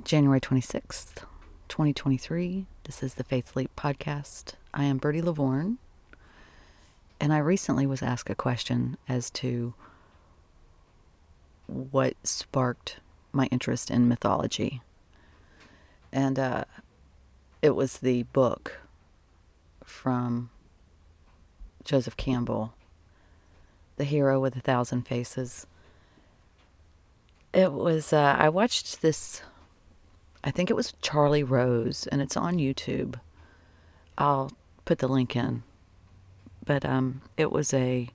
January 26th, 2023. This is the Faith Leap podcast. I am Bertie Lavorne, and I recently was asked a question as to what sparked my interest in mythology. And it was the book from Jospeh Campbell, The Hero with 1,000 Faces. It was, I watched this, I think it was Charlie Rose, and it's on YouTube. I'll put the link in. But it was a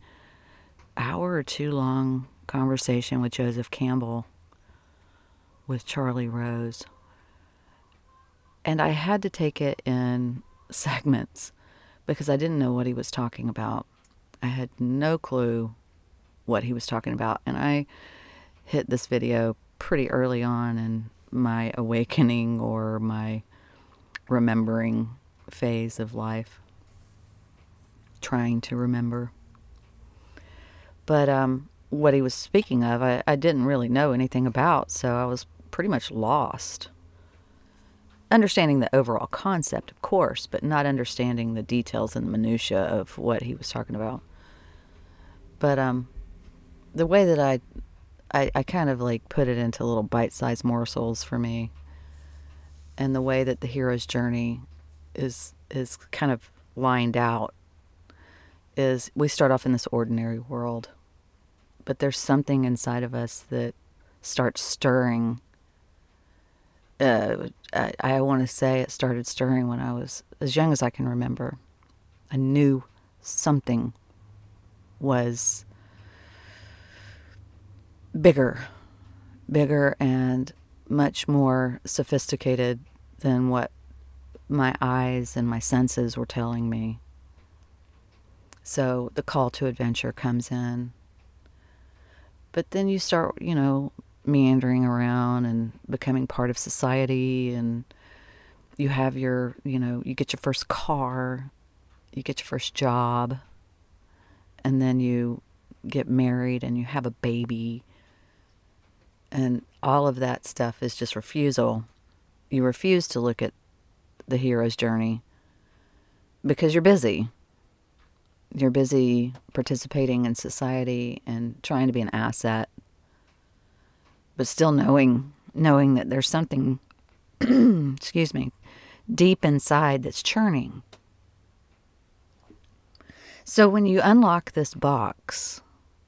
hour or two long conversation with Jospeh Campbell with Charlie Rose. And I had to take it in segments because I didn't know what he was talking about. I had no clue what he was talking about. And I hit this video pretty early on in my awakening or my remembering phase of life, trying to remember. But what he was speaking of, I didn't really know anything about, so I was pretty much lost. Understanding the overall concept, of course, but not understanding the details and the minutiae of what he was talking about. But the way that I kind of like put it into little bite-sized morsels for me, and the way that the hero's journey is kind of lined out is we start off in this ordinary world, but there's something inside of us that starts stirring. I want to say it started stirring when I was as young as I can remember. I knew something was bigger and much more sophisticated than what my eyes and my senses were telling me. So the call to adventure comes in. But then you start, meandering around and becoming part of society, and you have your, you get your first car, you get your first job, and then you get married and you have a baby. And all of that stuff is just refusal. You refuse to look at the hero's journey because you're busy. You're busy participating in society and trying to be an asset, but still knowing that there's something, excuse me, deep inside that's churning. So when you unlock this box,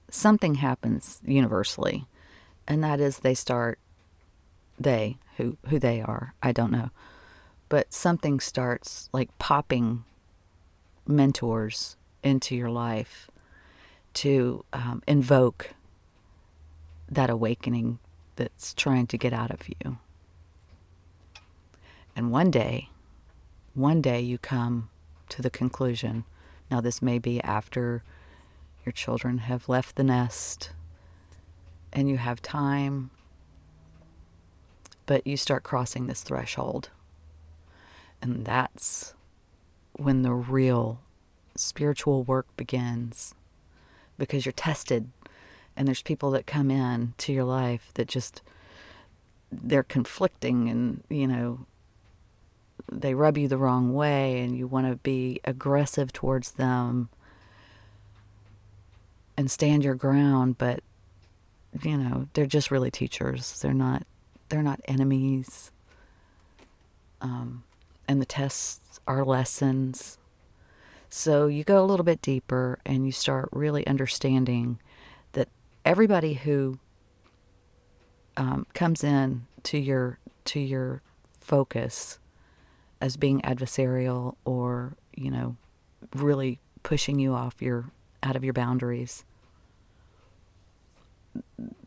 something happens universally, and that is who they are, I don't know, but something starts like popping mentors into your life to invoke that awakening that's trying to get out of you. And one day you come to the conclusion. Now, this may be after your children have left the nest and you have time, but you start crossing this threshold. And that's when the real spiritual work begins, because you're tested, and there's people that come in to your life that just, they're conflicting, and they rub you the wrong way, and you want to be aggressive towards them and stand your ground, but they're just really teachers. They're not enemies. And the tests are lessons. So you go a little bit deeper and you start really understanding that everybody who comes in to your focus as being adversarial or, really pushing you out of your boundaries,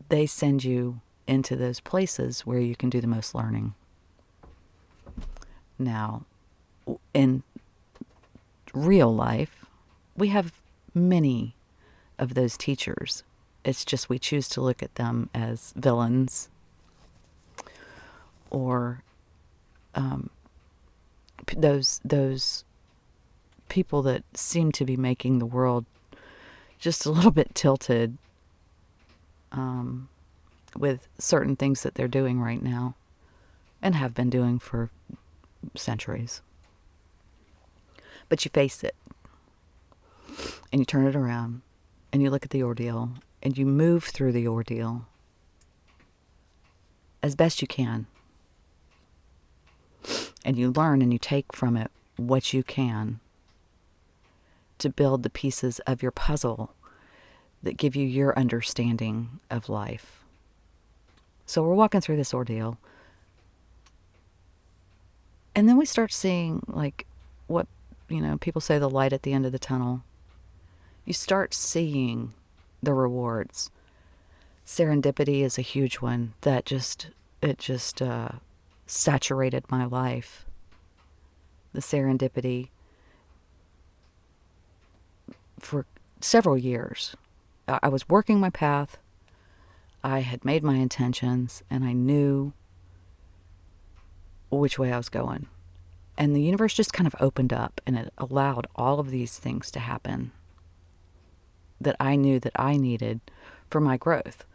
they send you into those places where you can do the most learning. Now, in real life, we have many of those teachers. It's just we choose to look at them as villains or those people that seem to be making the world just a little bit tilted with certain things that they're doing right now. and have been doing for centuries. But you face it, and you turn it around, and you look at the ordeal, and you move through the ordeal as best you can. And you learn and you take from it what you can to build the pieces of your puzzle that give you your understanding of life. So we're walking through this ordeal. And then we start seeing, like, what, people say, the light at the end of the tunnel. You start seeing the rewards. Serendipity is a huge one that just saturated my life. The serendipity for several years. I was working my path. I had made my intentions, and I knew which way I was going. And the universe just kind of opened up, and it allowed all of these things to happen that I knew that I needed for my growth.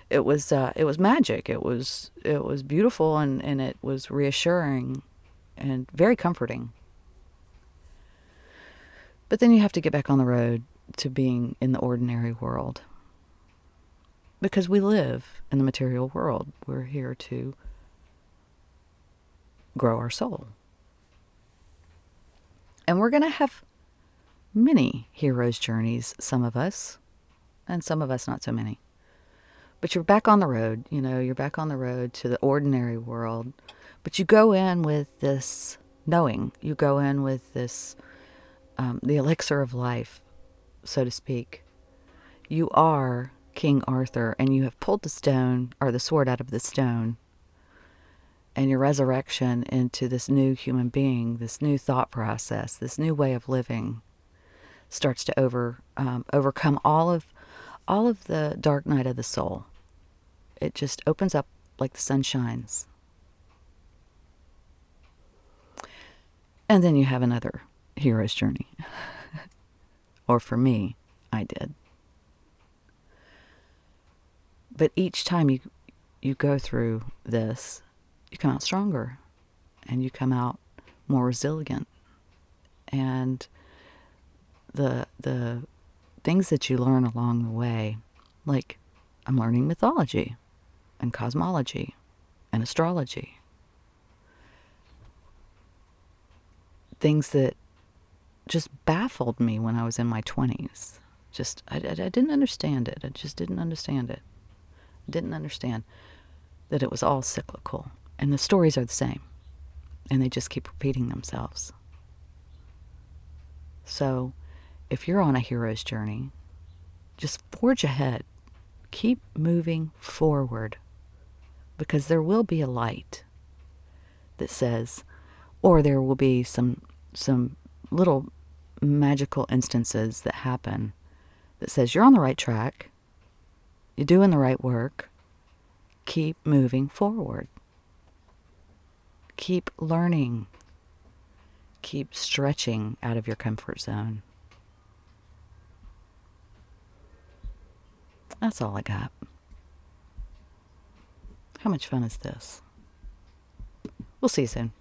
It was magic. It was beautiful, and it was reassuring and very comforting. But then you have to get back on the road to being in the ordinary world. Because we live in the material world. We're here to grow our soul. And we're going to have many hero's journeys, some of us, and some of us not so many. But you're back on the road, you're back on the road to the ordinary world. But you go in with this knowing. You go in with this, the elixir of life, so to speak. You are King Arthur, and you have pulled the stone, or the sword, out of the stone. And your resurrection into this new human being, this new thought process, this new way of living starts to overcome all of the dark night of the soul. It just opens up like the sun shines. And then you have another hero's journey. Or for me, I did. But each time you go through this, you come out stronger, and you come out more resilient. And the things that you learn along the way, like I'm learning mythology and cosmology and astrology. Things that just baffled me when I was in my 20s. I didn't understand it. I just didn't understand it. Didn't understand that it was all cyclical. And the stories are the same. And they just keep repeating themselves. So, if you're on a hero's journey, just forge ahead. Keep moving forward. Because there will be a light that says, or there will be some little magical instances that happen that says you're on the right track, you're doing the right work, keep moving forward. Keep learning. Keep stretching out of your comfort zone. That's all I got. How much fun is this? We'll see you soon.